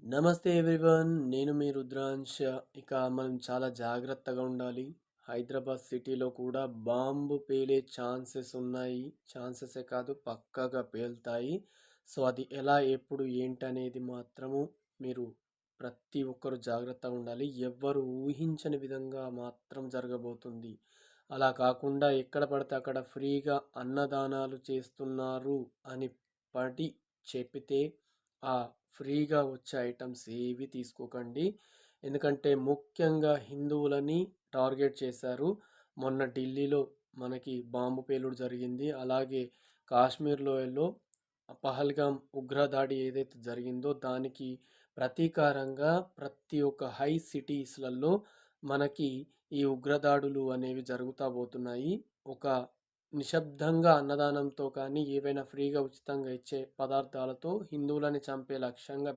నమస్తే ఎవ్రీవన్. నేను మీ రుద్రాంశ. ఇక మనం చాలా జాగ్రత్తగా ఉండాలి. హైదరాబాద్ సిటీలో కూడా బాంబు పేలే ఛాన్సెస్ ఉన్నాయి. ఛాన్సెసే కాదు, పక్కాగా పేలుతాయి. సో అది ఎలా, ఎప్పుడు, ఏంటనేది మాత్రము మీరు ప్రతి ఒక్కరు జాగ్రత్తగా ఉండాలి. ఎవ్వరు ఊహించని విధంగా మాత్రం జరగబోతుంది. అలా కాకుండా ఎక్కడ పడితే అక్కడ ఫ్రీగా అన్నదానాలు చేస్తున్నారు అని పడి చెప్తే ఆ ఫ్రీగా వచ్చే ఐటమ్స్ ఏవి తీసుకోకండి. ఎందుకంటే ముఖ్యంగా హిందువులని టార్గెట్ చేశారు. మొన్న ఢిల్లీలో మనకి బాంబు పేలుడు జరిగింది. అలాగే కాశ్మీర్ లోయలో పహల్గాం ఉగ్రదాడి ఏదైతే జరిగిందో దానికి ప్రతీకారంగా ప్రతి ఒక్క హై సిటీస్లలో మనకి ఈ ఉగ్రదాడులు అనేవి జరుగుతా పోతున్నాయి. ఒక నిశ్శబ్దంగా అన్నదానంతో కానీ ఏవైనా ఫ్రీగా ఉచితంగా ఇచ్చే పదార్థాలతో హిందువులని చంపే లక్ష్యంగా